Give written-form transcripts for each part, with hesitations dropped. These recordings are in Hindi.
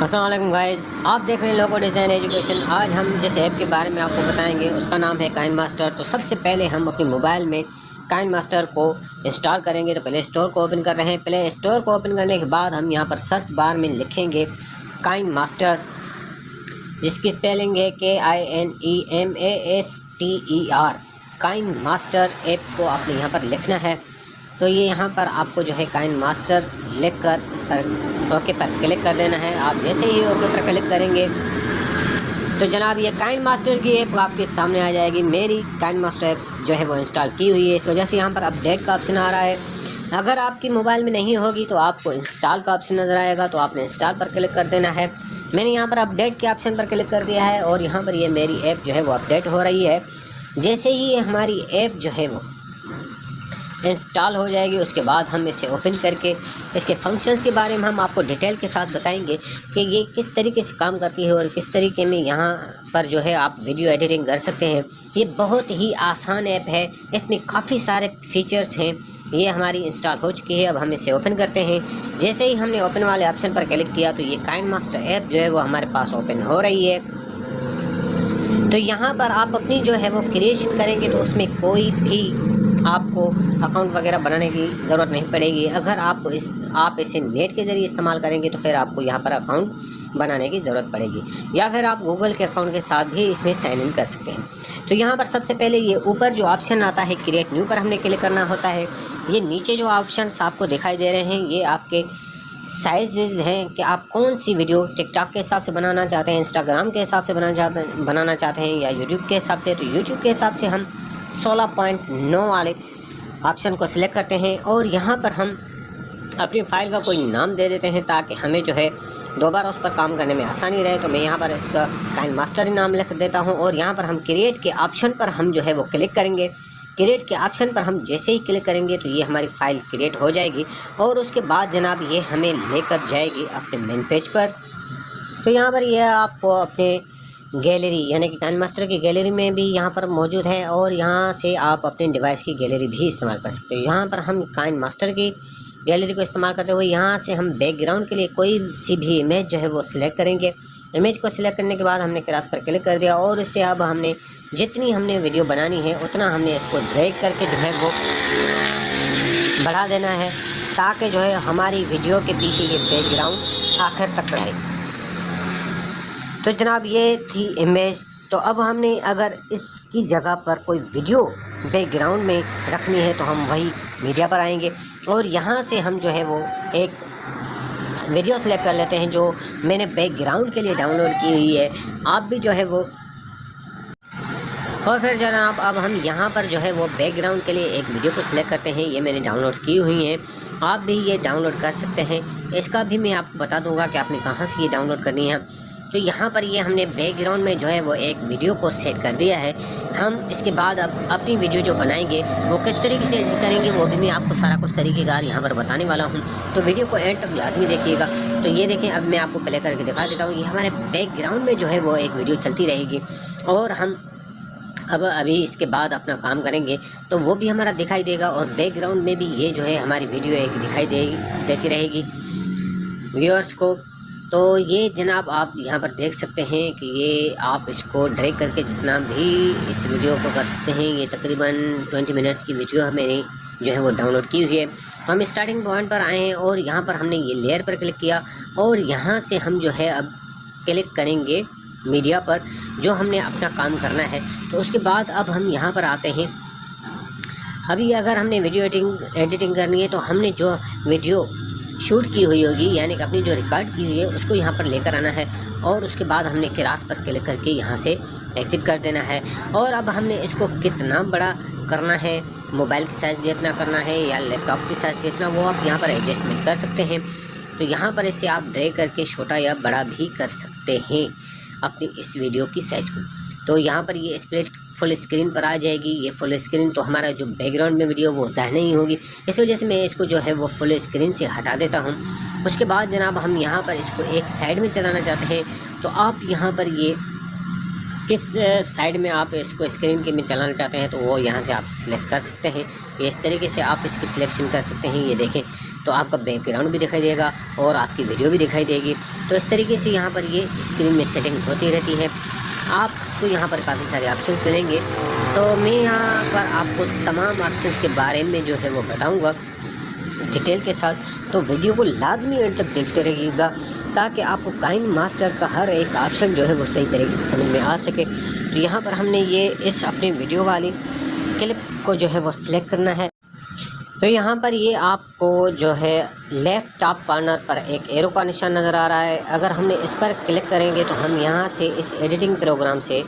अस्सलाम वालेकुम गाइस, आप देख रहे हैं लोगो डिज़ाइन एजुकेशन। आज हम जिस ऐप के बारे में आपको बताएंगे उसका नाम है काइन मास्टर। तो सबसे पहले हम अपने मोबाइल में काइन मास्टर को इंस्टॉल करेंगे। तो प्ले स्टोर को ओपन कर रहे हैं। प्ले स्टोर को ओपन करने के बाद हम यहाँ पर सर्च बार में लिखेंगे काइन मास्टर, जिसकी स्पेलिंग है KINEMASTER। काइन मास्टर ऐप को आपने यहाँ पर लिखना है। तो ये यहाँ पर आपको जो है काइन मास्टर लिखकर इस पर ओके पर क्लिक कर देना है। आप जैसे ही ओके पर क्लिक करेंगे तो जनाब ये काइन मास्टर की ऐप आपके सामने आ जाएगी। मेरी काइन मास्टर ऐप जो है वो इंस्टॉल की हुई है, इस वजह से यहाँ पर अपडेट का ऑप्शन आ रहा है। अगर आपकी मोबाइल में नहीं होगी तो आपको इंस्टॉल का ऑप्शन नज़र आएगा, तो आपने इंस्टॉल पर क्लिक कर देना है। मैंने यहाँ पर अपडेट के ऑप्शन पर क्लिक कर दिया है और यहाँ पर ये मेरी ऐप जो है वो अपडेट हो रही है। जैसे ही हमारी ऐप जो है वो इंस्टॉल हो जाएगी उसके बाद हम इसे ओपन करके इसके फंक्शंस के बारे में हम आपको डिटेल के साथ बताएंगे कि ये किस तरीके से काम करती है और किस तरीके में यहाँ पर जो है आप वीडियो एडिटिंग कर सकते हैं। ये बहुत ही आसान ऐप है, इसमें काफ़ी सारे फीचर्स हैं। ये हमारी इंस्टॉल हो चुकी है। अब हम इसे ओपन करते हैं। जैसे ही हमने ओपन वाले ऑप्शन पर क्लिक किया तो ये काइन मास्टर ऐप जो है वो हमारे पास ओपन हो रही है। तो यहाँ पर आप अपनी जो है वो क्रिएशन करेंगे तो उसमें कोई भी आपको अकाउंट वगैरह बनाने की ज़रूरत नहीं पड़ेगी। अगर आप इसे नेट के ज़रिए इस्तेमाल करेंगे तो फिर आपको यहाँ पर अकाउंट बनाने की ज़रूरत पड़ेगी, या फिर आप गूगल के अकाउंट के साथ भी इसमें साइन इन कर सकते हैं। तो यहाँ पर सबसे पहले ये ऊपर जो ऑप्शन आता है क्रिएट न्यू पर हमने क्लिक करना होता है। ये नीचे जो ऑप्शंस आपको दिखाई दे रहे हैं ये आपके साइज़ हैं कि आप कौन सी वीडियो टिकटॉक के हिसाब से बनाना चाहते हैं, इंस्टाग्राम के हिसाब से बनाना चाहते हैं या यूट्यूब के हिसाब से। तो यूट्यूब के हिसाब से हम 16.9 वाले ऑप्शन को सिलेक्ट करते हैं और यहाँ पर हम अपनी फ़ाइल का कोई नाम दे देते हैं ताकि हमें जो है दोबारा उस पर काम करने में आसानी रहे। तो मैं यहाँ पर इसका काइन मास्टर ही नाम लिख देता हूँ और यहाँ पर हम क्रिएट के ऑप्शन पर हम जो है वो क्लिक करेंगे। क्रिएट के ऑप्शन पर हम जैसे ही क्लिक करेंगे तो ये हमारी फ़ाइल क्रिएट हो जाएगी और उसके बाद जनाब ये हमें लेकर जाएगी अपने मेन पेज पर। तो यहाँ पर यह आपको अपने गैलरी यानी कि काइन मास्टर की गैलरी में भी यहाँ पर मौजूद है और यहाँ से आप अपने डिवाइस की गैलरी भी इस्तेमाल कर सकते हो। यहाँ पर हम काइन मास्टर की गैलरी को इस्तेमाल करते हुए यहाँ से हम बैकग्राउंड के लिए कोई सी भी इमेज जो है वो सिलेक्ट करेंगे। इमेज को सिलेक्ट करने के बाद हमने क्रॉस पर क्लिक कर दिया और इससे अब हमने जितनी हमने वीडियो बनानी है उतना हमने इसको ड्रैग करके जो है वो बढ़ा देना है ताकि जो है हमारी वीडियो के पीछे ये बैकग्राउंड आखिर तक रहे। तो जनाब ये थी इमेज। तो अब हमने अगर इसकी जगह पर कोई वीडियो बैकग्राउंड में रखनी है तो हम वही मीडिया पर आएंगे और यहाँ से हम जो है वो एक वीडियो सेलेक्ट कर लेते हैं जो मैंने बैकग्राउंड के लिए डाउनलोड की हुई है। आप भी जो है वो और फिर जनाब अब हम यहाँ पर जो है वो बैकग्राउंड के लिए एक वीडियो को सिलेक्ट करते हैं। ये मैंने डाउनलोड की हुई है, आप भी ये डाउनलोड कर सकते हैं। इसका भी मैं आपको बता दूंगा कि आपने कहाँ से ये डाउनलोड करनी है। तो यहाँ पर ये हमने बैकग्राउंड में जो है वो एक वीडियो को सेट कर दिया है। हम इसके बाद अब अपनी वीडियो जो बनाएंगे वो किस तरीके से एडिट करेंगे वो भी मैं आपको सारा कुछ तरीक़ेकार यहाँ पर बताने वाला हूँ। तो वीडियो को एंड तक लाजमी देखिएगा। तो ये देखें, अब मैं आपको प्ले करके दिखा देता हूँ। ये हमारे बैकग्राउंड में जो है वो एक वीडियो चलती रहेगी और हम अब अभी इसके बाद अपना काम करेंगे तो वो भी हमारा दिखाई देगा और बैकग्राउंड में भी ये जो है हमारी वीडियो एक दिखाई देती रहेगी व्यूअर्स को। तो ये जनाब आप यहाँ पर देख सकते हैं कि ये आप इसको ड्रैग करके जितना भी इस वीडियो को कर सकते हैं। ये तकरीबन 20 मिनट्स की वीडियो मैंने जो है वो डाउनलोड की हुई है। तो हम स्टार्टिंग पॉइंट पर आए हैं और यहाँ पर हमने ये लेयर पर क्लिक किया और यहाँ से हम जो है अब क्लिक करेंगे मीडिया पर जो हमने अपना काम करना है। तो उसके बाद अब हम यहाँ पर आते हैं। अभी अगर हमने वीडियो एडिटिंग करनी है तो हमने जो वीडियो शूट की हुई होगी यानी कि अपनी जो रिकॉर्ड की हुई है उसको यहाँ पर लेकर आना है और उसके बाद हमने क्रॉस पर क्लिक करके यहाँ से एग्ज़िट कर देना है। और अब हमने इसको कितना बड़ा करना है, मोबाइल की साइज़ जितना करना है या लैपटॉप की साइज़ जितना, वो आप यहाँ पर एडजस्टमेंट कर सकते हैं। तो यहाँ पर इसे आप ड्रैग करके छोटा या बड़ा भी कर सकते हैं अपनी इस वीडियो की साइज़ को। तो यहाँ पर ये स्प्लिट फुल स्क्रीन पर आ जाएगी। ये फुल स्क्रीन तो हमारा जो बैकग्राउंड में वीडियो वो ज़ाहिर नहीं होगी, इस वजह से मैं इसको जो है वो फुल स्क्रीन से हटा देता हूँ। उसके बाद जनाब हम यहाँ पर इसको एक साइड में चलाना चाहते हैं तो आप यहाँ पर ये किस साइड में आप इसको स्क्रीन के में चलाना चाहते हैं तो वो यहाँ से आप सिलेक्ट कर सकते हैं। इस तरीके से आप इसकी सिलेक्शन कर सकते हैं। ये देखें तो आपका बैकग्राउंड भी दिखाई देगा और आपकी वीडियो भी दिखाई देगी। तो इस तरीके से यहाँ पर ये स्क्रीन में सेटिंग होती रहती है। आपको यहाँ पर काफ़ी सारे ऑप्शंस मिलेंगे, तो मैं यहाँ पर आपको तमाम ऑप्शंस के बारे में जो है वो बताऊँगा डिटेल के साथ। तो वीडियो को लाजमी एंड तक देखते रहिएगा ताकि आपको काइन मास्टर का हर एक ऑप्शन जो है वो सही तरीके से समझ में आ सके। तो यहाँ पर हमने ये इस अपनी वीडियो वाली क्लिप को जो है वो सिलेक्ट करना है। तो यहाँ पर ये आपको जो है लेफ़्ट टॉप कॉर्नर पर एक एरो का निशान नज़र आ रहा है। अगर हमने इस पर क्लिक करेंगे तो हम यहाँ से इस एडिटिंग प्रोग्राम से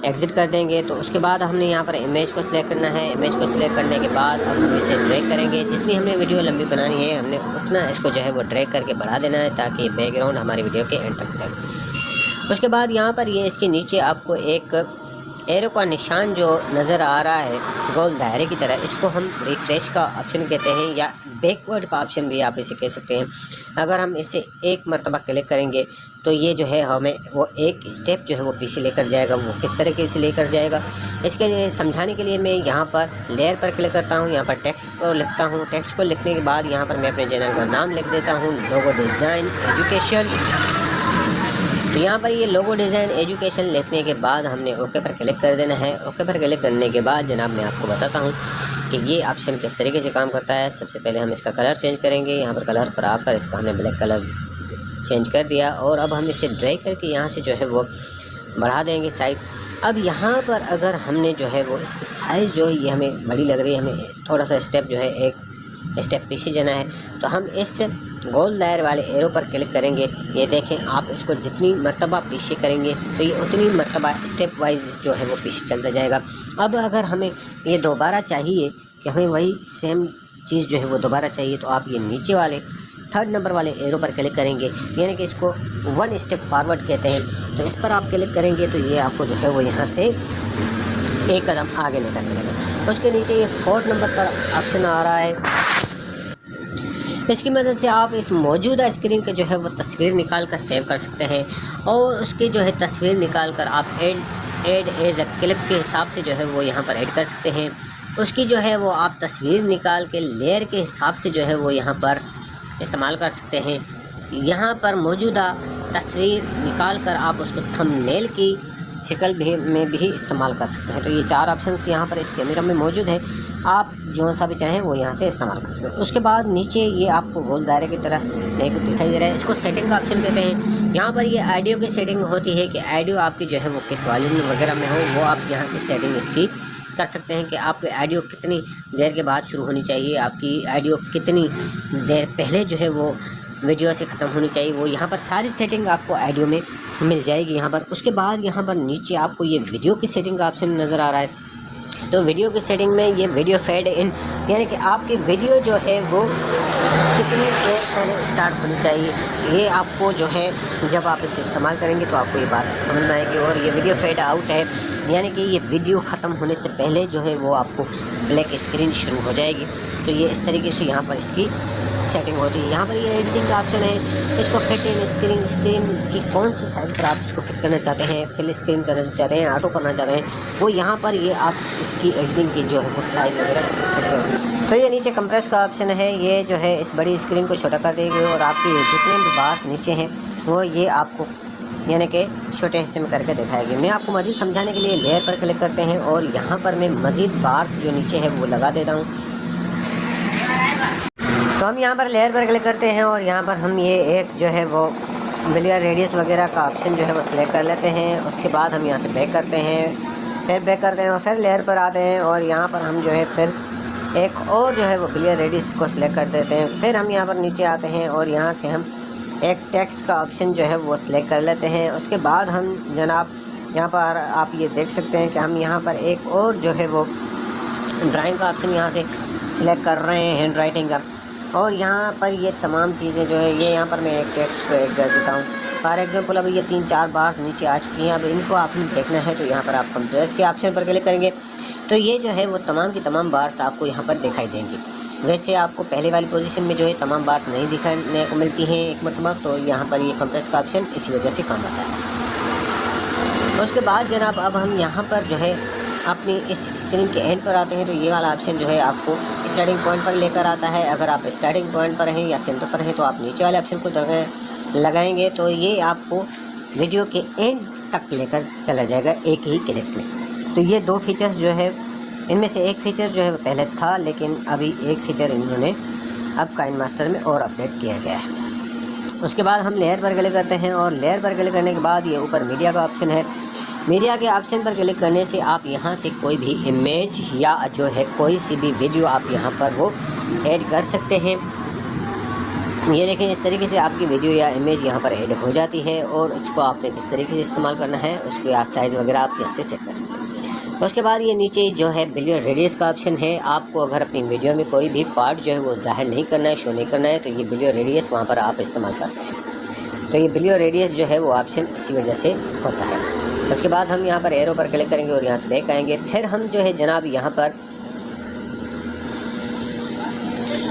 एग्ज़िट कर देंगे। तो उसके बाद हमने यहाँ पर इमेज को सिलेक्ट करना है। इमेज को सिलेक्ट करने के बाद अब हम इसे ड्रैग करेंगे। जितनी हमने वीडियो लंबी बनानी है हमने उतना इसको जो है वो ड्रैग करके बढ़ा देना है ताकि बैकग्राउंड हमारी वीडियो के एंड तक चले। उसके बाद यहाँ पर ये इसके नीचे आपको एक एरो का निशान जो नज़र आ रहा है गोल दायरे की तरह, इसको हम रिफ्रेश का ऑप्शन कहते हैं या बैकवर्ड का ऑप्शन भी आप इसे कह सकते हैं। अगर हम इसे एक मरतबा क्लिक करेंगे तो ये जो है हमें वो एक स्टेप जो है वो पीछे लेकर जाएगा। वो किस तरीके से लेकर जाएगा इसके लिए समझाने के लिए मैं यहाँ पर लेयर पर क्लिक करता हूँ। यहाँ पर टेक्स्ट को लिखता हूँ। टेक्स्ट को लिखने के बाद यहाँ पर मैं अपने चैनल का नाम लिख देता हूँ, लोगो डिज़ाइन एजुकेशन। तो यहाँ पर ये लोगो डिज़ाइन एजुकेशन लिखने के बाद हमने ओके पर क्लिक कर देना है। ओके पर क्लिक करने के बाद जनाब मैं आपको बताता हूँ कि ये ऑप्शन किस तरीके से काम करता है। सबसे पहले हम इसका कलर चेंज करेंगे। यहाँ पर कलर पर आकर इसको हमने ब्लैक कलर चेंज कर दिया और अब हम इसे ड्रैग करके यहाँ से जो है वो बढ़ा देंगे साइज़। अब यहाँ पर अगर हमने जो है वो इसकी साइज़ जो है ये हमें बड़ी लग रही है, हमें थोड़ा सा स्टेप जो है एक स्टेप पीछे जाना है, तो हम इस गोल दायर वाले एरो पर क्लिक करेंगे। ये देखें आप इसको जितनी मरतबा पीछे करेंगे तो ये उतनी मरतबा स्टेप वाइज जो है वो पीछे चलता जाएगा। अब अगर हमें ये दोबारा चाहिए कि हमें वही सेम चीज़ जो है वो दोबारा चाहिए तो आप ये नीचे वाले 3rd नंबर वाले एरो पर क्लिक करेंगे, यानी कि इसको 1 स्टेप फॉरवर्ड कहते हैं। तो इस पर आप क्लिक करेंगे तो ये आपको जो है वो यहाँ से एक कदम आगे लेकर चलेगा। तो उसके नीचे ये 4th नंबर पर ऑप्शन आ रहा है। इसकी मदद से आप इस मौजूदा स्क्रीन के जो है वो तस्वीर निकाल कर सेव कर सकते हैं और उसकी जो है तस्वीर निकाल कर आप ऐड एज अ क्लिप के हिसाब से जो है वो यहाँ पर ऐड कर सकते हैं। उसकी जो है वो आप तस्वीर निकाल के लेयर के हिसाब से जो है वो यहाँ पर इस्तेमाल कर सकते हैं। यहाँ पर मौजूदा तस्वीर निकाल कर आप उसको थंबनेल की शक्ल में भी इस्तेमाल कर सकते हैं। तो ये 4 ऑप्शंस यहाँ पर इस कैमरा में मौजूद हैं। आप जो सा भी चाहें वो यहाँ से इस्तेमाल कर सकते हैं। उसके बाद नीचे ये आपको गोल दायरे की तरह एक दिखाई दे रहा है, इसको सेटिंग का ऑप्शन कहते हैं। यहाँ पर ये ऑडियो की सेटिंग होती है कि ऑडियो आपकी जो है वो किस वॉल्यूम वगैरह में हो, वो आप यहाँ से सेटिंग इसकी कर सकते हैं कि आपकी ऑडियो कितनी देर के बाद शुरू होनी चाहिए, आपकी ऑडियो कितनी देर पहले जो है वो वीडियो से ख़त्म होनी चाहिए। वो यहाँ पर सारी सेटिंग आपको ऑडियो में मिल जाएगी यहाँ पर। उसके बाद यहाँ पर नीचे आपको ये वीडियो की सेटिंग का ऑप्शन नज़र आ रहा है। तो वीडियो की सेटिंग में ये वीडियो फेड इन, यानी कि आपकी वीडियो जो है वो कितनी देर पहले स्टार्ट होनी चाहिए, ये आपको जो है जब आप इसे इस्तेमाल करेंगे तो आपको ये बात समझ में आएगी। और ये वीडियो फेड आउट है, यानी कि ये वीडियो ख़त्म होने से पहले जो है वो आपको ब्लैक स्क्रीन शुरू हो जाएगी। तो ये इस तरीके से यहाँ पर इसकी सेटिंग होती है। यहाँ पर ये एडिटिंग का ऑप्शन है, इसको फिट इन स्क्रीन की कौन सी साइज़ पर आप इसको फिट करना चाहते हैं, फिल स्क्रीन करना चाहते हैं, ऑटो करना चाहते हैं, वो यहाँ पर ये आप इसकी एडिटिंग की जो है वो साइज़ वगैरह कर सकते हैं। तो ये नीचे कंप्रेस का ऑप्शन है, ये जो है इस बड़ी स्क्रीन को छोटा कर देगी और आपकी जितने भी बार्स नीचे हैं वो ये आपको यानी कि छोटे हिस्से में करके दिखाएगी। मैं आपको मज़ीद समझाने के लिए लेयर पर क्लिक करते हैं और यहाँ पर मैं मज़ीद बार्स जो नीचे है वो लगा देता हूँ। तो हम यहाँ पर लेयर पर क्लिक करते हैं और यहाँ पर हम ये एक जो है वो बिलियर रेडियस वगैरह का ऑप्शन जो है वो सिलेक्ट कर लेते हैं। उसके बाद हम यहाँ से बैक करते हैं, फिर बैक करते हैं और फिर लेयर पर आते हैं और यहाँ पर हम जो है फिर एक और जो है वो बिलियर रेडियस को सिलेक्ट कर देते हैं। फिर हम यहाँ पर नीचे आते हैं और यहाँ से हम एक टेक्स्ट का ऑप्शन जो है वो सिलेक्ट कर लेते हैं। उसके बाद हम जनाब यहाँ पर आप ये देख सकते हैं कि हम यहाँ पर एक और जो है वो ड्राइंग का ऑप्शन यहाँ से सिलेक्ट कर रहे हैं, हैंड राइटिंग का। और यहाँ पर ये तमाम चीज़ें जो है ये यहाँ पर मैं एक टेक्स्ट को ऐड कर देता हूँ। फॉर एग्जांपल अब ये 3-4 बार्स नीचे आ चुकी हैं। अब इनको आपने देखना है तो यहाँ पर आप कंप्रेस के ऑप्शन पर क्लिक करेंगे तो ये जो है वो तमाम की तमाम बार्स आपको यहाँ पर दिखाई देंगी। वैसे आपको पहले वाली पोजीशन में जो है तमाम बार्स नहीं दिखाने को मिलती हैं एक मरतबा, तो यहाँ पर ये कंप्रेस का ऑप्शन इसी वजह से काम आता है। उसके बाद जनाब अब हम यहाँ पर जो है अपनी इस स्क्रीन के एंड पर आते हैं तो ये वाला ऑप्शन जो है आपको स्टार्टिंग पॉइंट पर लेकर आता है। अगर आप स्टार्टिंग पॉइंट पर हैं या सेंटर पर हैं तो आप नीचे वाले ऑप्शन को दबाएं लगाएंगे तो ये आपको वीडियो के एंड तक लेकर चला जाएगा एक ही क्लिक में। तो ये 2 फीचर्स जो है, इनमें से एक फ़ीचर जो है पहले था, लेकिन अभी एक फ़ीचर इन्होंने अब काइनमास्टर में और अपडेट किया गया है। उसके बाद हम लेयर पर क्लिक करते हैं और लेयर पर क्लिक करने के बाद ये ऊपर मीडिया का ऑप्शन है। मीडिया के ऑप्शन पर क्लिक करने से आप यहाँ से कोई भी इमेज या जो है कोई सी भी वीडियो आप यहाँ पर वो ऐड कर सकते हैं। ये देखें, इस तरीके से आपकी वीडियो या इमेज यहाँ पर ऐड हो जाती है और इसको आपने किस तरीके से इस्तेमाल करना है उसके साइज़ वगैरह आप यहाँ से सेट कर सकते हैं। तो उसके बाद ये नीचे जो है वीडियो रेडियस का ऑप्शन है। आपको अगर अपनी वीडियो में कोई भी पार्ट जो है वो ज़ाहिर नहीं करना है, शो नहीं करना है, तो ये वीडियो रेडियस वहाँ पर आप इस्तेमाल करते हैं। तो ये वीडियो रेडियस जो है वो ऑप्शन इसी वजह से होता है। उसके बाद हम यहाँ पर एरो पर क्लिक करेंगे और यहाँ से बैक आएंगे। फिर हम जो है जनाब यहाँ पर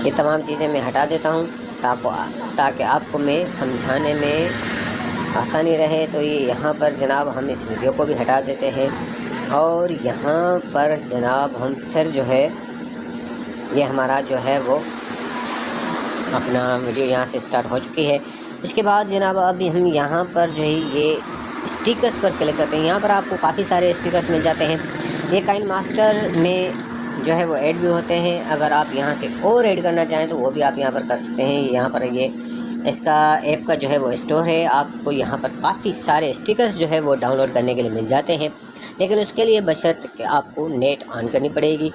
ये तमाम चीज़ें मैं हटा देता हूँ ताकि आपको मैं समझाने में आसानी रहे। तो ये यहाँ पर जनाब हम इस वीडियो को भी हटा देते हैं और यहाँ पर जनाब हम फिर जो है ये हमारा जो है वो अपना वीडियो यहाँ से स्टार्ट हो चुकी है। इसके बाद जनाब अभी हम यहाँ पर जो है ये स्टिकर्स पर क्लिक करते हैं। यहाँ पर आपको काफ़ी सारे स्टिकर्स मिल जाते हैं। ये काइनमास्टर में जो है वो ऐड भी होते हैं। अगर आप यहाँ से और ऐड करना चाहें तो वो भी आप यहाँ पर कर सकते हैं। यहाँ पर ये इसका ऐप का जो है वो स्टोर है। आपको यहाँ पर काफ़ी सारे स्टिकर्स जो है वो डाउनलोड करने के लिए मिल जाते हैं, लेकिन उसके लिए बशर्त कि आपको नेट ऑन करनी पड़ेगी।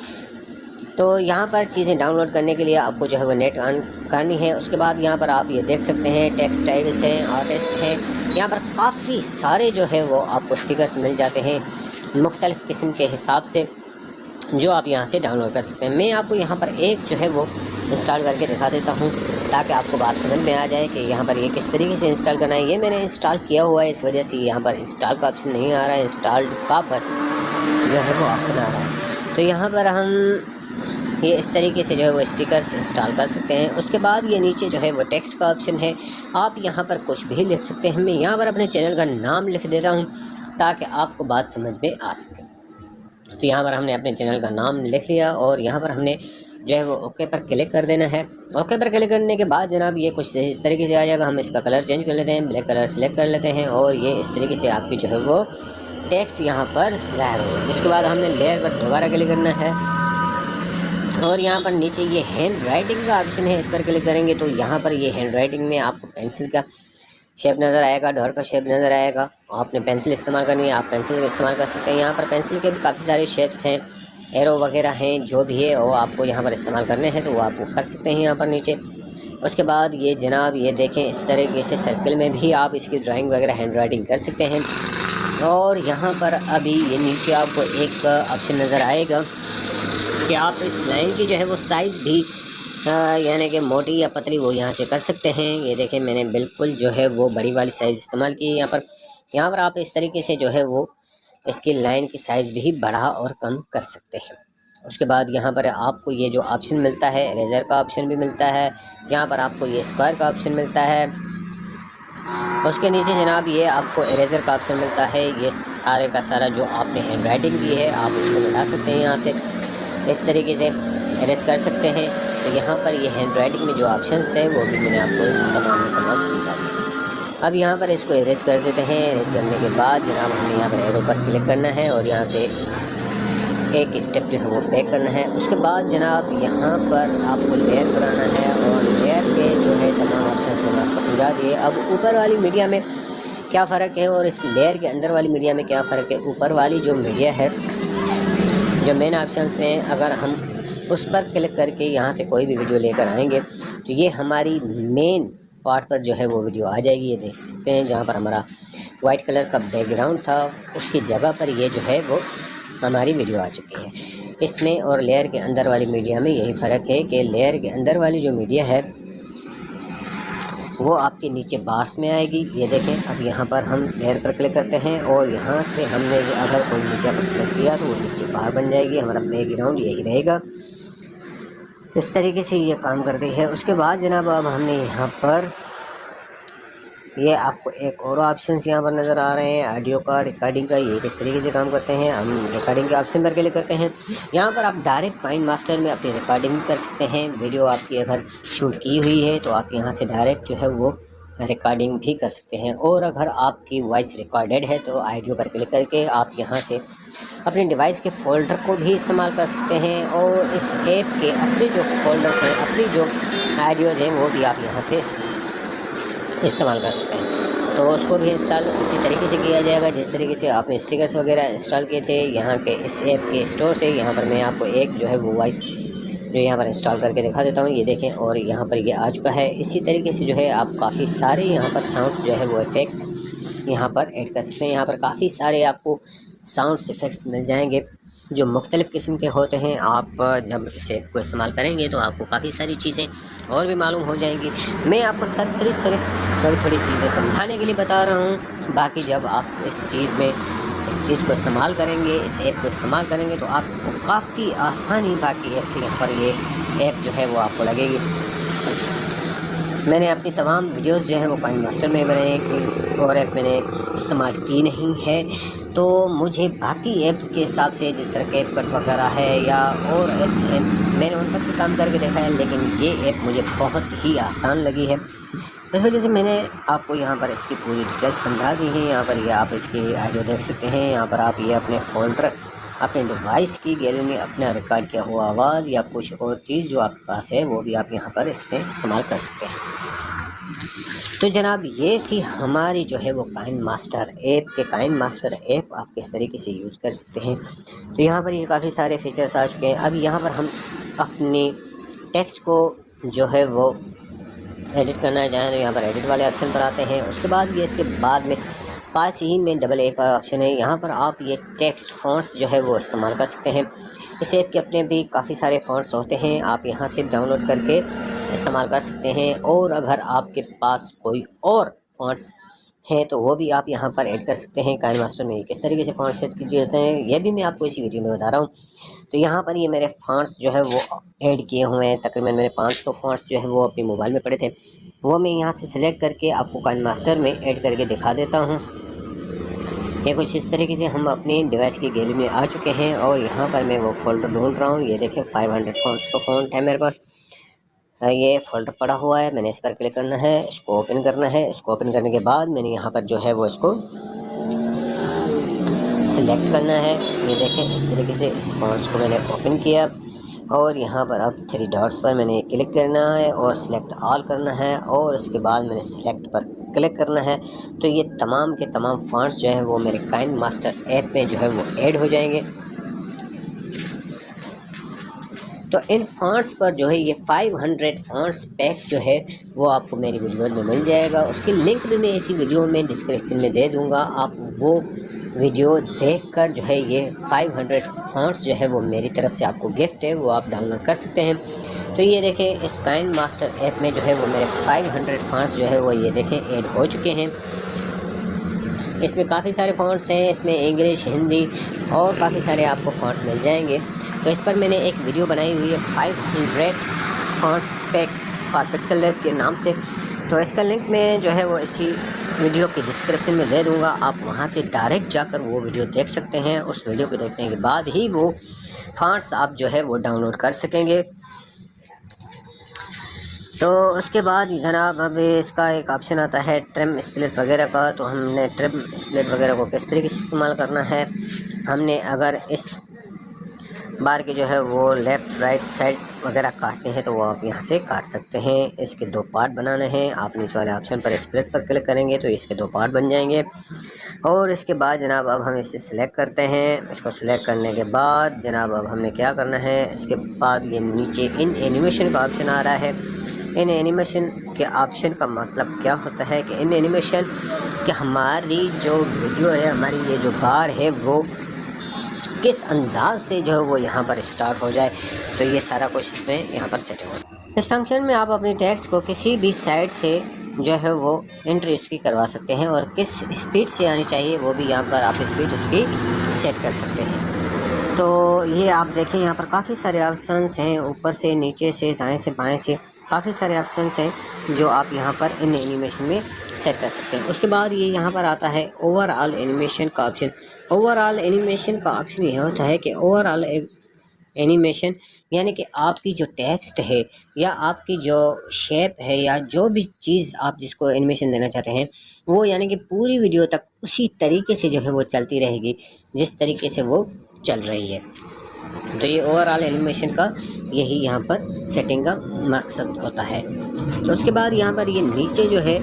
तो यहाँ पर चीज़ें डाउनलोड करने के लिए आपको जो है वो नेट ऑन करनी है। उसके बाद यहाँ पर आप ये देख सकते हैं टेक्सटाइल्स हैं, आर्टिस्ट हैं। यहाँ पर काफ़ी सारे जो है वो आपको स्टिकर्स मिल जाते हैं मुख्तलिफ़ किस्म के हिसाब से, जो आप यहाँ से डाउनलोड कर सकते हैं। मैं आपको यहाँ पर एक जो है वो इंस्टॉल करके दिखा देता हूँ ताकि आपको बात समझ में आ जाए कि यहाँ पर ये किस तरीके से इंस्टॉल करना है। ये मैंने इंस्टॉल किया हुआ है, इस वजह से यहाँ पर इंस्टॉल का ऑप्शन नहीं आ रहा है, इंस्टॉल्ड का बस जो है वो ऑप्शन आ रहा है। तो यहाँ पर हम ये इस तरीके से जो है वो स्टिकर्स इंस्टॉल कर सकते हैं। उसके बाद ये नीचे जो है वो टेक्स्ट का ऑप्शन है। आप यहाँ पर कुछ भी लिख सकते हैं। मैं यहाँ पर अपने चैनल का नाम लिख देता हूँ ताकि आपको बात समझ में आ सके। तो यहाँ पर हमने अपने चैनल का नाम लिख लिया और यहाँ पर हमने जो है वो ओके पर क्लिक कर देना है। ओके पर क्लिक करने के बाद जनाब ये कुछ इस तरीके से आ जाएगा। हम इसका कलर चेंज कर लेते हैं, ब्लैक कलर सेलेक्ट कर लेते हैं और ये इस तरीके से आपकी जो है वो टेक्स्ट यहाँ पर ज़ाहिर होगा। उसके बाद हमने लेयर पर दोबारा क्लिक करना है और यहाँ पर नीचे ये हैंड राइटिंग का ऑप्शन है, इस पर क्लिक करेंगे तो यहाँ पर ये हैंड राइटिंग में आपको पेंसिल का शेप नज़र आएगा, डॉट का शेप नज़र आएगा। आपने पेंसिल इस्तेमाल करनी है, आप पेंसिल का इस्तेमाल कर सकते हैं। यहाँ पर पेंसिल के भी काफ़ी सारे शेप्स हैं, एरो वगैरह हैं, जो भी है वो आपको यहाँ पर इस्तेमाल करने हैं तो वो आप कर सकते हैं यहाँ पर नीचे। उसके बाद ये जनाब ये देखें, इस तरीके से सर्कल में भी आप इसकी ड्राइंग वगैरह हैंड राइटिंग कर सकते हैं। और यहाँ पर अभी ये नीचे आपको एक ऑप्शन नज़र आएगा कि आप इस लाइन की जो है वो साइज़ भी यानी कि मोटी या पतली वो यहाँ से कर सकते हैं। ये देखें, मैंने बिल्कुल जो है वो बड़ी वाली साइज़ इस्तेमाल की है यहाँ पर आप इस तरीके से जो है वो इसकी लाइन की साइज़ भी बढ़ा और कम कर सकते हैं। उसके बाद यहाँ पर आपको ये जो ऑप्शन मिलता है, इरेज़र का ऑप्शन भी मिलता है। यहाँ पर आपको ये स्क्वायर का ऑप्शन मिलता है। उसके नीचे जनाब ये आपको इरेज़र का ऑप्शन मिलता है। ये सारे का सारा जो आपने हैंड राइटिंग की है आप उसको मिटा सकते हैं, यहाँ से इस तरीके से इरेज कर सकते हैं। तो यहाँ पर ये हैंड राइटिंग में जो ऑप्शंस थे वो भी मैंने आपको तमाम समझा दिए। अब यहाँ पर इसको इरेज कर देते हैं। इरेज करने के बाद जनाब हमें यहाँ पर एरो पर क्लिक करना है और यहाँ से एक स्टेप जो है वो बैक करना है। उसके बाद जनाब यहाँ पर आपको लेयर बनाना है और लेयर के जो है तमाम ऑप्शंस मैंने आपको समझा दिए। अब ऊपर वाली मीडिया में क्या फ़र्क है और इस लेयर के अंदर वाली मीडिया में क्या फ़र्क है। ऊपर वाली जो मीडिया है, जो मेन ऑप्शंस में अगर हम उस पर क्लिक करके यहाँ से कोई भी वीडियो लेकर आएंगे तो ये हमारी मेन पार्ट पर जो है वो वीडियो आ जाएगी। ये देख सकते हैं जहाँ पर हमारा वाइट कलर का बैकग्राउंड था उसकी जगह पर ये जो है वो हमारी वीडियो आ चुकी है। इसमें और लेयर के अंदर वाली मीडिया में यही फ़र्क है कि लेयर के अंदर वाली जो मीडिया है वो आपके नीचे बार्स में आएगी। ये देखें, अब यहाँ पर हम लेयर पर क्लिक करते हैं और यहाँ से हमने जो अगर कोई नीचे पर सेलेक्ट किया तो वो नीचे बार बन जाएगी। हमारा बैकग्राउंड यही रहेगा। इस तरीके से ये काम करती है। उसके बाद जनाब अब हमने यहाँ पर ये आपको एक और ऑप्शंस यहाँ पर नज़र आ रहे हैं, ऑडियो का, रिकॉर्डिंग का। ये किस तरीके से काम करते हैं, हम रिकॉर्डिंग के ऑप्शन पर क्लिक करते हैं। यहाँ पर आप डायरेक्ट काइनमास्टर में अपनी रिकॉर्डिंग कर सकते हैं। वीडियो आपकी अगर शूट की हुई है तो आप यहाँ से डायरेक्ट जो है वो रिकॉर्डिंग भी कर सकते हैं। और अगर आपकी वॉइस रिकॉर्डेड है तो ऑडियो पर क्लिक करके आप यहाँ से अपने डिवाइस के फ़ोल्डर को भी इस्तेमाल कर सकते हैं और इस ऐप के अपने जो फ़ोल्डर्स हैं, अपनी जो ऑडियोज़ हैं, वो भी आप यहाँ से इस्तेमाल कर सकते हैं। तो उसको भी इंस्टॉल उसी तरीके से किया जाएगा जिस तरीके से आपने स्टिकर्स वगैरह इंस्टॉल किए थे यहाँ के इस ऐप के स्टोर से। यहाँ पर मैं आपको एक जो है वो वॉइस जो यहाँ पर इंस्टॉल करके दिखा देता हूँ, ये देखें, और यहाँ पर ये आ चुका है। इसी तरीके से जो है आप काफ़ी सारे यहाँ पर साउंड्स जो है वो इफ़ेक्ट्स यहाँ पर ऐड कर सकते हैं। यहाँ पर काफ़ी सारे आपको साउंड्स इफ़ेक्ट्स मिल जाएंगे जो मुख्तलिफ़ किस्म के होते हैं। आप जब इस ऐप को इस्तेमाल करेंगे तो आपको काफ़ी सारी चीज़ें और भी मालूम हो जाएंगी। मैं आपको सिर्फ थोड़ी थोड़ी चीज़ें समझाने के लिए बता रहा हूँ। बाकी जब आप इस चीज़ को इस्तेमाल करेंगे, इस ऐप को इस्तेमाल करेंगे, तो आपको काफ़ी आसानी बाकी ऐप से यहाँ पर ये ऐप जो है वो आपको लगेगी। मैंने अपनी तमाम वीडियोस जो हैं वो काइन मास्टर में बनाए, कोई और ऐप मैंने इस्तेमाल की नहीं है। तो मुझे बाकी ऐप्स के हिसाब से जिस तरह कैपकट वगैरह है या और ऐप्स हैं, मैंने उन पर भी काम करके देखा है, लेकिन ये ऐप मुझे बहुत ही आसान लगी है। इस वजह से मैंने आपको यहाँ पर इसकी पूरी डिटेल्स समझा दी है। यहाँ पर ये आप इसकी ऑडियो देख सकते हैं। यहाँ पर आप ये अपने फ़ोल्डर, अपने डिवाइस की गैलरी में अपना रिकॉर्ड किया हुआ आवाज़ या कुछ और चीज़ जो आपके पास है वो भी आप यहाँ पर इसमें इस्तेमाल कर सकते हैं। तो जनाब, ये थी हमारी जो है वो काइन मास्टर ऐप के काइन मास्टर ऐप आप किस तरीके से यूज़ कर सकते हैं। तो यहाँ पर ये काफ़ी सारे फीचर्स आ चुके हैं। अब यहाँ पर हम अपनी टेक्स्ट को जो है वो एडिट करना चाहें तो यहाँ पर एडिट वाले ऑप्शन पर आते हैं। उसके बाद ये इसके बाद में पास ही में डबल ए का ऑप्शन है। यहाँ पर आप ये टेक्स्ट फ़ॉन्ट्स जो है वो इस्तेमाल कर सकते हैं। इस ऐप के अपने भी काफ़ी सारे फ़ॉन्ट्स होते हैं, आप यहाँ से डाउनलोड करके इस्तेमाल कर सकते हैं। और अगर आपके पास कोई और फ़ॉन्ट्स हैं तो वो भी आप यहाँ पर ऐड कर सकते हैं। काइन मास्टर में किस तरीके से फ़ॉन्ट्स ऐड किए जाते हैं ये भी मैं आपको इसी वीडियो में बता रहा हूँ। तो यहाँ पर ये मेरे फ़ॉन्ट्स जो है वो ऐड किए हुए हैं। तकरीबन मैंने 500 फ़ॉन्ट्स जो है वो अपने मोबाइल में पड़े थे, वो मैं यहाँ से सिलेक्ट करके आपको काइन मास्टर में ऐड करके दिखा देता हूँ। ये कुछ इस तरीके से हम अपनी डिवाइस की गैलरी में आ चुके हैं और यहाँ पर मैं वो फ़ोल्डर ढूंढ रहा हूँ। ये देखें 500 फ़ॉन्ट्स का फ़ॉन्ट है मेरे पास। ये फ़ोल्डर पड़ा हुआ है, मैंने इस पर क्लिक करना है, इसको ओपन करना है। इसको ओपन करने के बाद मैंने यहाँ पर जो है वो इसको सिलेक्ट करना है। ये देखें इस तरीके से इस फ़ॉन्ट्स को मैंने ओपन किया और यहाँ पर अब 3 डॉट्स पर मैंने क्लिक करना है और सिलेक्ट ऑल करना है और उसके बाद मैंने सिलेक्ट पर क्लिक करना है। तो ये तमाम के तमाम फ़ॉन्ट्स जो हैं वो मेरे काइन मास्टर ऐप में जो है वो ऐड हो जाएंगे। तो इन फ़ॉन्ट्स पर जो है ये 500 फ़ॉन्ट्स पैक जो है वो आपको मेरी वीडियो में मिल जाएगा। उसकी लिंक भी मैं इसी वीडियो में डिस्क्रिप्शन में दे दूँगा। आप वो वीडियो देखकर जो है ये 500 फ़ॉन्ट्स जो है वो मेरी तरफ से आपको गिफ्ट है, वो आप डाउनलोड कर सकते हैं। तो ये देखें इस काइन मास्टर ऐप में जो है वो मेरे 500 फ़ॉन्ट्स जो है वो ये देखें ऐड हो चुके हैं। इसमें काफ़ी सारे फ़ॉन्ट्स हैं, इसमें इंग्लिश, हिंदी और काफ़ी सारे आपको फ़ॉन्ट्स मिल जाएंगे। तो इस पर मैंने एक वीडियो बनाई हुई है 500 fonts pack for pixel lab के नाम से। तो इसका लिंक मैं जो है वो इसी वीडियो के डिस्क्रिप्शन में दे दूंगा। आप वहां से डायरेक्ट जाकर वो वीडियो देख सकते हैं। उस वीडियो को देखने के बाद ही वो फ़ॉन्ट्स आप जो है वो डाउनलोड कर सकेंगे। तो उसके बाद जनाब अब इसका एक ऑप्शन आता है ट्रिम स्प्लिट वगैरह का। तो हमने ट्रिम स्प्लिट वगैरह को किस तरीके से इस्तेमाल करना है, हमने अगर इस बार के जो है वो लेफ़्ट राइट साइड वगैरह काटने हैं तो वो आप यहाँ से काट सकते हैं। इसके 2 पार्ट बनाने हैं, आप नीचे वाले ऑप्शन पर स्प्लिट पर क्लिक करेंगे तो इसके 2 पार्ट बन जाएंगे। और इसके बाद जनाब अब हम इसे सिलेक्ट करते हैं। इसको सिलेक्ट करने के बाद जनाब अब हमने क्या करना है, इसके बाद ये नीचे इन एनिमेशन का ऑप्शन आ रहा है। इन एनिमेशन के ऑप्शन का मतलब क्या होता है कि इन एनिमेशन कि हमारी जो वीडियो है, हमारी ये जो बार है वो किस अंदाज से जो है वो यहाँ पर स्टार्ट हो जाए। तो ये सारा कुछ इसमें यहाँ पर सेटिंग हो जाए। इस फंक्शन में आप अपनी टेक्स्ट को किसी भी साइड से जो है वो एंट्री उसकी करवा सकते हैं और किस स्पीड से आनी चाहिए वो भी यहाँ पर आप स्पीड उसकी सेट कर सकते हैं। तो ये आप देखें यहाँ पर काफ़ी सारे ऑप्शंस हैं, ऊपर से नीचे से दाएँ से बाएँ से काफ़ी सारे ऑप्शंस हैं जो आप यहाँ पर इन एनिमेशन में सेट कर सकते हैं। उसके बाद ये यहाँ पर आता है ओवरऑल एनिमेशन का ऑप्शन। ओवरऑल एनिमेशन का ऑप्शन यह होता है कि ओवरऑल एनिमेशन, यानी कि आपकी जो टेक्स्ट है या आपकी जो शेप है या जो भी चीज़ आप जिसको एनिमेशन देना चाहते हैं वो यानी कि पूरी वीडियो तक उसी तरीके से जो है वो चलती रहेगी जिस तरीके से वो चल रही है। तो ये ओवरऑल एनिमेशन का यही यहाँ पर सेटिंग का मकसद होता है। तो उसके बाद यहाँ पर ये नीचे जो है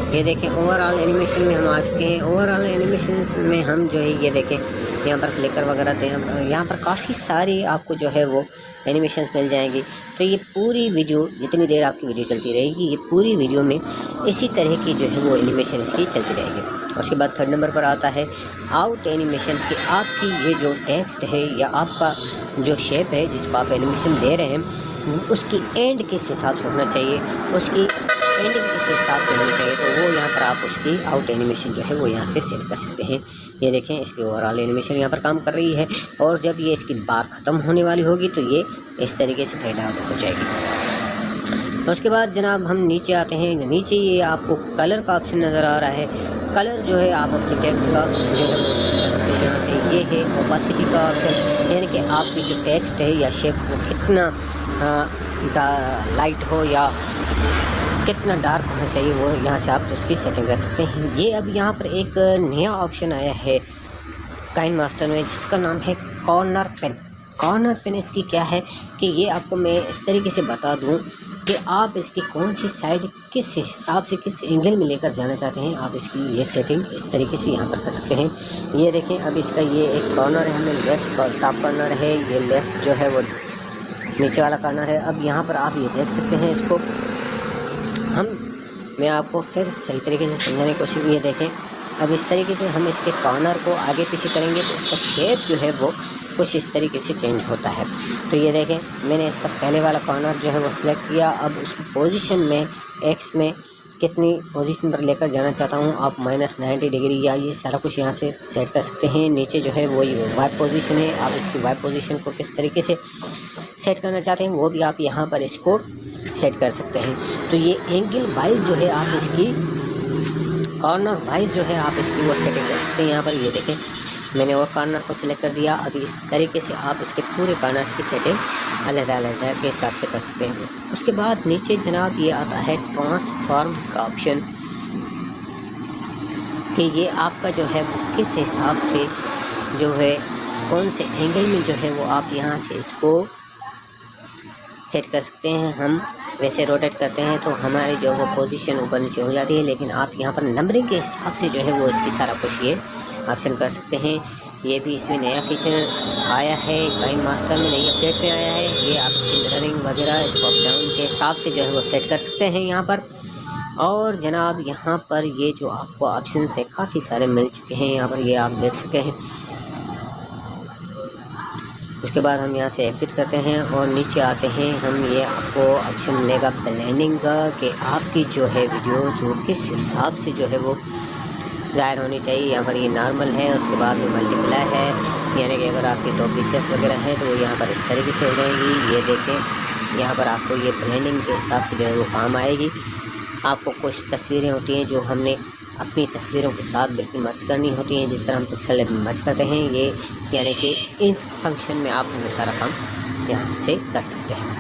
ये देखें ओवरऑल एनिमेशन में हम आ चुके हैं। ओवरऑल एनिमेशन में हम जो है ये देखें यहाँ पर फ्लिकर वगैरह थे, यहाँ पर काफ़ी सारी आपको जो है वो एनिमेशंस मिल जाएंगी। तो ये पूरी वीडियो जितनी देर आपकी वीडियो चलती रहेगी ये पूरी वीडियो में इसी तरह की जो है वो एनिमेशन इसकी चलती रहेगी। उसके बाद थर्ड नंबर पर आता है आउट एनिमेशन कि आपकी ये जो टेक्स्ट है या आपका जो शेप है जिसको आप एनिमेशन दे रहे हैं उसकी एंड किस हिसाब से होना चाहिए, उसकी एंडिंग किस हिसाब से होनी चाहिए। तो वो यहाँ पर आप उसकी आउट एनिमेशन जो है वो यहाँ से सेट कर सकते हैं। ये देखें इसकी ओवरऑल एनिमेशन यहाँ पर काम कर रही है और जब ये इसकी बार ख़त्म होने वाली होगी तो ये इस तरीके से फेड आउट हो जाएगी। तो उसके बाद जनाब हम नीचे आते हैं। नीचे ये आपको कलर का ऑप्शन नज़र आ रहा है। कलर जो है आप अपने टेक्स्ट का जो है वो यहाँ से ये है ओपेसिटी का ऑप्शन, यानी कि आपकी जो टेक्स्ट है या शेप वो कितना लाइट हो या कितना डार्क होना चाहिए वो यहाँ से आप उसकी सेटिंग कर सकते हैं। ये अब यहाँ पर एक नया ऑप्शन आया है काइन मास्टर में जिसका नाम है कॉर्नर पेन। कॉर्नर पेन इसकी क्या है कि ये आपको मैं इस तरीके से बता दूँ कि आप इसकी कौन सी साइड किस हिसाब से किस एंगल में लेकर जाना चाहते हैं, आप इसकी ये सेटिंग इस तरीके से यहाँ पर कर सकते हैं। ये देखें अब इसका ये एक कॉर्नर है, हमें लेफ़्ट टॉप कॉर्नर है, ये लेफ़्ट जो है वो नीचे वाला कॉर्नर है। अब यहाँ पर आप ये देख सकते हैं इसको मैं आपको फिर सही तरीके से समझाने की कोशिश। ये देखें अब इस तरीके से हम इसके कॉर्नर को आगे पीछे करेंगे तो इसका शेप जो है वो कुछ इस तरीके से चेंज होता है। तो ये देखें मैंने इसका पहले वाला कॉर्नर जो है वो सिलेक्ट किया। अब उसको पोजीशन में एक्स में कितनी पोजीशन पर लेकर जाना चाहता हूँ आप -90 डिग्री या ये सारा कुछ यहाँ से सेट कर सकते हैं। नीचे जो है वो ये वाई पोजीशन है, आप इसकी वाई पोजीशन को किस तरीके से सेट करना चाहते हैं वो भी आप यहाँ पर इसको सेट कर सकते हैं। तो ये एंगल वाइज जो है आप इसकी कॉर्नर वाइज जो है आप इसकी वो सेटिंग कर सकते हैं। यहाँ पर ये देखें मैंने वो कॉर्नर को सिलेक्ट कर दिया। अभी इस तरीके से आप इसके पूरे कॉर्नर्स की सेटिंग अलग-अलग के हिसाब से कर सकते हैं। उसके बाद नीचे जनाब ये आता है ट्रांसफॉर्म का ऑप्शन कि ये आपका जो है वो किस हिसाब से जो है कौन से एंगल में जो है वो आप यहाँ से इसको सेट कर सकते हैं। हम वैसे रोटेट करते हैं तो हमारी जो वो पोजीशन ऊपर नीचे हो जाती है, लेकिन आप यहाँ पर नंबरिंग के हिसाब से जो है वो इसकी सारा कुछ ये ऑप्शन कर सकते हैं। ये भी इसमें नया फीचर आया है, काइन मास्टर में नई अपडेट में आया है। ये आप इसकी मिररिंग वगैरह स्टॉप डाउन के हिसाब से जो है वो सेट कर सकते हैं यहाँ पर। और जनाब यहाँ पर ये जो आपको ऑप्शन है काफ़ी सारे मिल चुके हैं, यहाँ पर ये आप देख सकते हैं। उसके बाद हम यहाँ से एग्ज़िट करते हैं और नीचे आते हैं हम। ये आपको ऑप्शन मिलेगा ब्लेंडिंग का कि आपकी जो है वीडियोस वो किस हिसाब से जो है वो ज़ाहिर होनी चाहिए। यहाँ पर ये नॉर्मल है, उसके बाद में मल्टीप्लाई है, यानी कि अगर आपकी 2 पिक्चर्स वगैरह हैं तो वो यहाँ पर इस तरीके से हो जाएंगी। ये देखें यहाँ पर आपको ये ब्लेंडिंग के हिसाब से जो है वो काम आएगी। आपको कुछ तस्वीरें होती हैं जो हमने अपनी तस्वीरों के साथ बिल्कुल मर्ज करनी होती हैं, जिस तरह हम पिक्सल मर्ज करते हैं। ये यानी कि इस फंक्शन में आप वो सारा काम यहाँ से कर सकते हैं।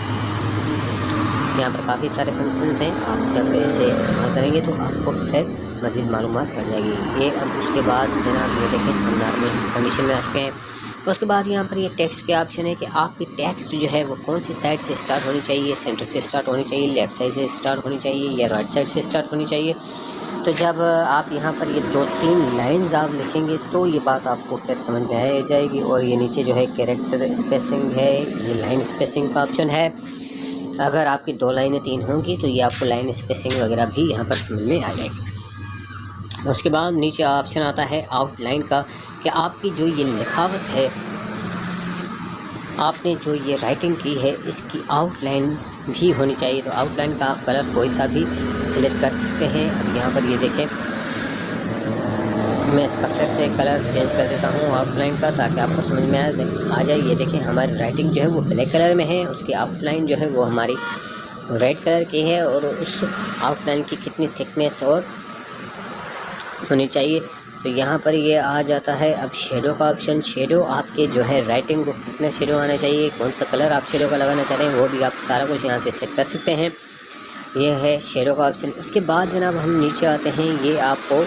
यहाँ पर काफ़ी सारे फंक्शंस हैं, आप जब इसे इस्तेमाल करेंगे तो आपको फिर मज़ीद मालूमात पड़ जाएगी। ये अब उसके बाद जनाब ये देखें हम नॉर्मल कंडीशन में आ चुके हैं। तो उसके बाद यहाँ पर ये टेक्स्ट के ऑप्शन है कि आपकी टेक्स्ट जो है वो कौन सी साइड से स्टार्ट होनी चाहिए, सेंटर से स्टार्ट होनी चाहिए, लेफ़्ट साइड से स्टार्ट होनी चाहिए या राइट साइड से स्टार्ट होनी चाहिए। तो जब आप यहाँ पर ये 2-3 लाइन्स आप लिखेंगे तो ये बात आपको फिर समझ में आ जाएगी। और ये नीचे जो है कैरेक्टर स्पेसिंग है, ये लाइन स्पेसिंग का ऑप्शन है। अगर आपकी 2 लाइनें 3 होंगी तो ये आपको लाइन स्पेसिंग वगैरह भी यहाँ पर समझ में आ जाएगी। उसके बाद नीचे ऑप्शन आता है आउटलाइन का कि आपकी जो ये लिखावट है, आपने जो ये राइटिंग की है इसकी आउटलाइन भी होनी चाहिए। तो आउटलाइन का आप कलर कोई सा भी सिलेक्ट कर सकते हैं। अब यहाँ पर ये देखें मैं इसका फिर से कलर चेंज कर देता हूँ आउटलाइन का, ताकि आपको समझ में आ जाए। ये देखें हमारी राइटिंग जो है वो ब्लैक कलर में है, उसकी आउटलाइन जो है वो हमारी रेड कलर की है और उस आउटलाइन की कितनी थिकनेस और होनी चाहिए तो यहाँ पर ये आ जाता है अब शेडो का ऑप्शन। शेडो आपके जो है राइटिंग को कितना शेडो आना चाहिए, कौन सा कलर आप शेडो का लगाना चाहते हैं, वो भी आप सारा कुछ यहाँ से सेट कर सकते हैं। ये है शेडो का ऑप्शन। उसके बाद जनाब हम नीचे आते हैं, ये आपको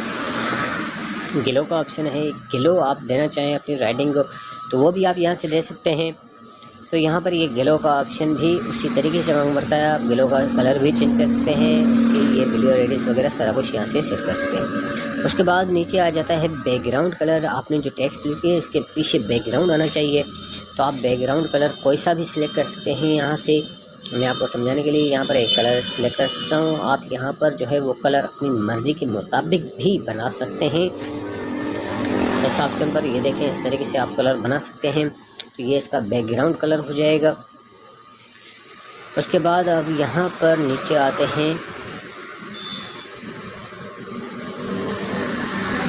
ग्लो का ऑप्शन है। ग्लो आप देना चाहें अपनी राइटिंग को तो वो भी आप यहाँ से दे सकते हैं। तो यहाँ पर ये ग्लो का ऑप्शन भी उसी तरीके से काम करता है। आप ग्लो का कलर भी चेंज कर सकते हैं, उसके ये ब्लू रेडिस वगैरह सारा कुछ यहाँ से सेट कर सकते हैं। उसके बाद नीचे आ जाता है बैकग्राउंड कलर। आपने जो टेक्स्ट लिखी है इसके पीछे बैकग्राउंड आना चाहिए, तो आप बैकग्राउंड कलर कोई सा भी सिलेक्ट कर सकते हैं। यहाँ से मैं आपको समझाने के लिए यहाँ पर एक कलर सिलेक्ट कर सकता हूँ। आप यहाँ पर जो है वो कलर अपनी मर्ज़ी के मुताबिक भी बना सकते हैं। इस ऑप्शन पर ये देखें, इस तरीके से आप कलर बना सकते हैं। तो ये इसका बैकग्राउंड कलर हो जाएगा। उसके बाद अब यहाँ पर नीचे आते हैं,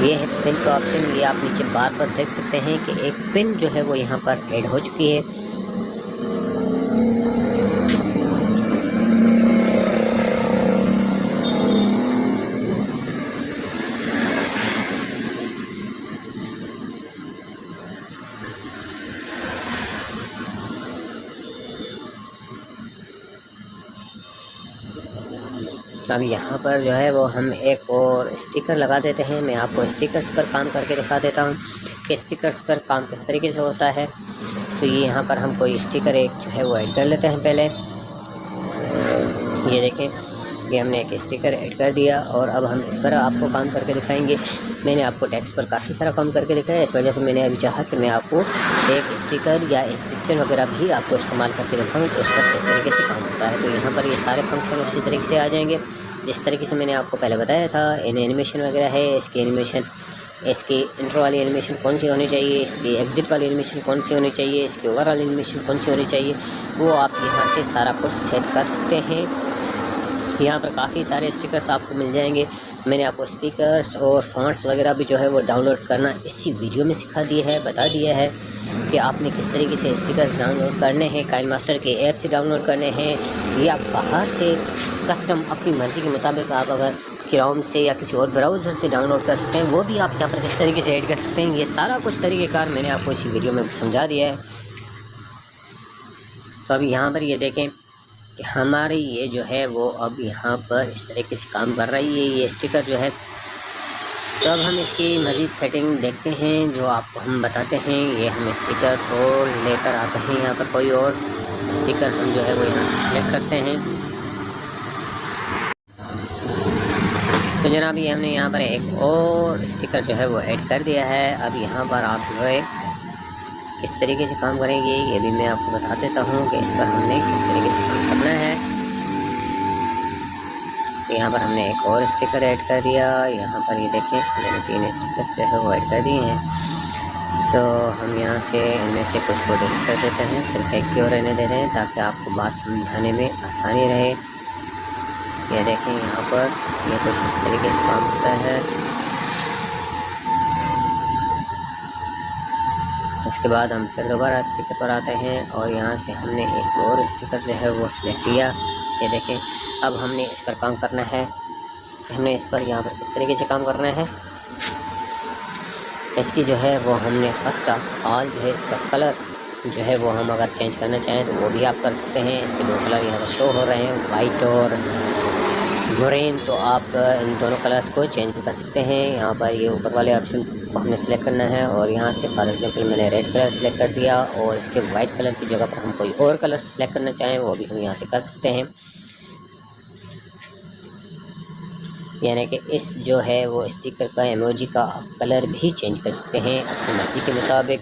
ये है पिन का ऑप्शन। ये आप नीचे बार पर देख सकते हैं कि एक पिन जो है वो यहाँ पर ऐड हो चुकी है। अब यहाँ पर जो है वो हम एक और स्टिकर लगा देते हैं। मैं आपको स्टिकर्स पर काम करके दिखा देता हूँ कि स्टिकर्स पर काम किस तरीके से होता है। तो ये यहाँ पर हम कोई स्टिकर एक जो है वो ऐड कर लेते हैं पहले। ये देखें, ये हमने एक स्टिकर ऐड कर दिया और अब हम इस पर आपको काम करके दिखाएंगे। मैंने आपको टेक्स्ट पर काफ़ी सारा काम करके दिखाया, इस वजह से मैंने अभी चाहा कि मैं आपको एक स्टिकर या एक पिक्चर वगैरह भी आपको इस्तेमाल करके दिखाऊँ कि उस पर किस तरीके से काम होता है। तो यहाँ पर ये सारे फंक्शन उसी तरीके से आ जाएंगे जिस तरीके से मैंने आपको पहले बताया था। एनिमेशन वगैरह है, इसकी एनिमेशन, इसकी इंट्रो वाली एनिमेशन कौन सी होनी चाहिए, इसकी एग्ज़िट वाली एनिमेशन कौन सी होनी चाहिए, इसकी ओवरऑल एनिमेशन कौन सी होनी चाहिए, वो आप यहाँ से सारा कुछ सेट कर सकते हैं। यहाँ पर काफ़ी सारे स्टिकर्स आपको मिल जाएंगे। मैंने आपको स्टिकर्स और फॉन्ट्स वगैरह भी जो है वो डाउनलोड करना इसी वीडियो में सिखा दिया है, बता दिया है कि आपने किस तरीके से स्टिकर्स डाउनलोड करने हैं। काइनमास्टर के ऐप से डाउनलोड करने हैं या बाहर से कस्टम अपनी मर्ज़ी के मुताबिक आप अगर क्रोम से या किसी और ब्राउज़र से डाउनलोड कर सकते हैं, वो भी आप यहाँ पर किस तरीके से ऐड कर सकते हैं। ये सारा कुछ तरीक़ेकार मैंने आपको इसी वीडियो में समझा दिया है। तो अभी यहाँ पर ये देखें कि हमारी ये जो है वो अब यहाँ पर इस तरीके से काम कर रही है ये स्टिकर जो है। तो अब हम इसकी मज़ीद सेटिंग देखते हैं जो आपको हम बताते हैं। ये हम स्टिकर को लेकर आते हैं, यहाँ पर कोई और स्टिकर हम जो है वो यहाँ सेलेक्ट करते हैं। तो जनाब ये हमने यहाँ पर एक और स्टिकर जो है वो ऐड कर दिया है। अब यहाँ पर आप जो है किस तरीके से काम करेंगे ये भी मैं आपको बता देता हूँ कि इस पर हमने किस तरीके से काम करना है। तो यहाँ पर हमने एक और स्टिकर ऐड कर दिया। यहाँ पर ये देखें मैंने 3 स्टिकर्स जो है वो ऐड कर दिए हैं। तो हम यहाँ से इनमें से कुछ को डिलीट कर देते हैं, सिर्फ एक की ओर रहने दे रहे हैं ताकि आपको बात समझाने में आसानी रहे। ये देखें यहाँ पर ये कुछ इस तरीके से काम होता है। उसके बाद हम फिर दोबारा स्टिकर पर आते हैं और यहाँ से हमने एक और स्टिकर जो है वो सिलेक्ट किया। ये देखें अब हमने इस पर काम करना है। हमने इस पर यहाँ पर किस तरीके से काम करना है, इसकी जो है वो हमने फर्स्ट ऑफ ऑल जो है इसका कलर जो है वो हम अगर चेंज करना चाहें तो वो भी आप कर सकते हैं। इसके 2 कलर यहाँ पर शो हो रहे हैं, वाइट और ग्रीन, तो आप इन दोनों कलर्स को चेंज भी कर सकते हैं। यहाँ पर ये ऊपर वाले ऑप्शन को हमने सेलेक्ट करना है और यहाँ से फॉर एग्जाम्पल मैंने रेड कलर सेलेक्ट कर दिया और इसके वाइट कलर की जगह पर हम कोई और कलर सेलेक्ट करना चाहें वो भी हम यहाँ से कर सकते हैं। यानी कि इस जो है वो स्टिकर का इमोजी का कलर भी चेंज कर सकते हैं अपनी मर्ज़ी के मुताबिक।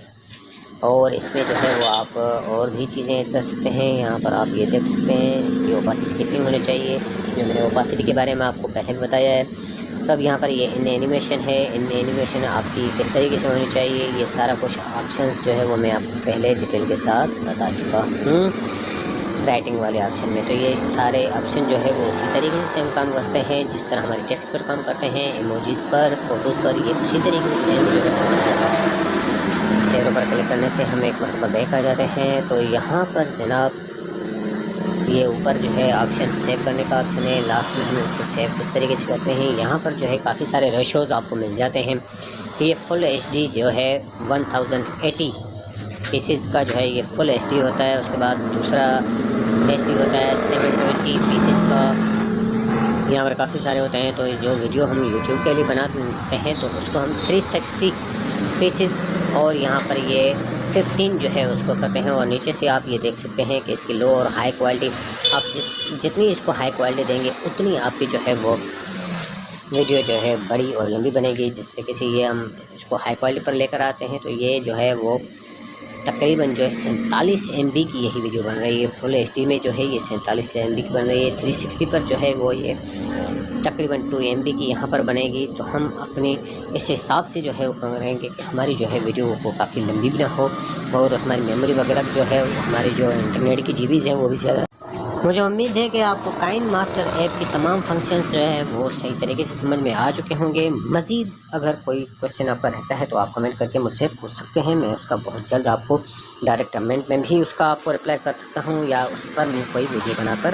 और इसमें जो है वो आप और भी चीज़ें ऐड कर सकते हैं। यहाँ पर आप ये देख सकते हैं इसकी ओपासिटी कितनी होनी चाहिए, जो मैंने ओपासिटी के बारे में आपको पहले बताया है। तब यहाँ पर ये इन एनिमेशन है, इन एनिमेशन आपकी किस तरीके से होनी चाहिए, ये सारा कुछ ऑप्शंस जो है वो मैं आपको पहले डिटेल के साथ बता चुका हूँ राइटिंग वाले ऑप्शन में। तो ये सारे ऑप्शन जो है वो उसी तरीके से सेम काम करते हैं जिस तरह हमारे टेक्स्ट पर काम करते हैं, इमोजीज़ पर, फ़ोटोज़ पर, ये उसी तरीके से सेम जो है। शेयरों पर क्लिक करने से हम एक मरतबा बैक आ जाते हैं। तो यहाँ पर जनाब ये ऊपर जो है ऑप्शन सेव करने का ऑप्शन है, लास्ट में हम इसे सेव किस तरीके से करते हैं। यहाँ पर जो है काफ़ी सारे रेशोज़ आपको मिल जाते हैं। ये फुल HD जो है 1080 पीसेस का जो है ये फुल HD होता है। उसके बाद दूसरा HD होता है 720 पीसेस का। यहाँ पर काफ़ी सारे होते हैं। तो जो वीडियो हम YouTube के लिए बनाते हैं तो उसको हम 360 पीसेस और यहाँ पर ये 15 जो है उसको करते हैं। और नीचे से आप ये देख सकते हैं कि इसकी लो और हाई क्वालिटी, आप जितनी इसको हाई क्वालिटी देंगे उतनी आपकी जो है वो वीडियो जो है बड़ी और लंबी बनेगी। जिस तरीके से ये हम इसको हाई क्वालिटी पर लेकर आते हैं तो ये जो है वो तकरीबन जो है 47 MB की यही वीडियो बन रही है। फुल HD में जो है ये 47 MB की बन रही है। 360 पर जो है वो ये तकरीबन 2 MB की यहाँ पर बनेगी। तो हम अपने इस हिसाब से जो है वो करेंगे कि हमारी जो है वीडियो वो काफ़ी लंबी भी ना हो और हमारी मेमोरी वगैरह जो है हमारी जो इंटरनेट की GBs हैं वो भी ज़्यादा। मुझे उम्मीद है कि आपको काइन मास्टर ऐप की तमाम फंक्शंस जो है वो सही तरीके से समझ में आ चुके होंगे। मज़ीद अगर कोई क्वेश्चन आपका रहता है तो आप कमेंट करके मुझसे पूछ सकते हैं। मैं उसका बहुत जल्द आपको डायरेक्ट कमेंट में भी उसका आपको रिप्लाई कर सकता हूँ या उस पर मैं कोई वीडियो बनाकर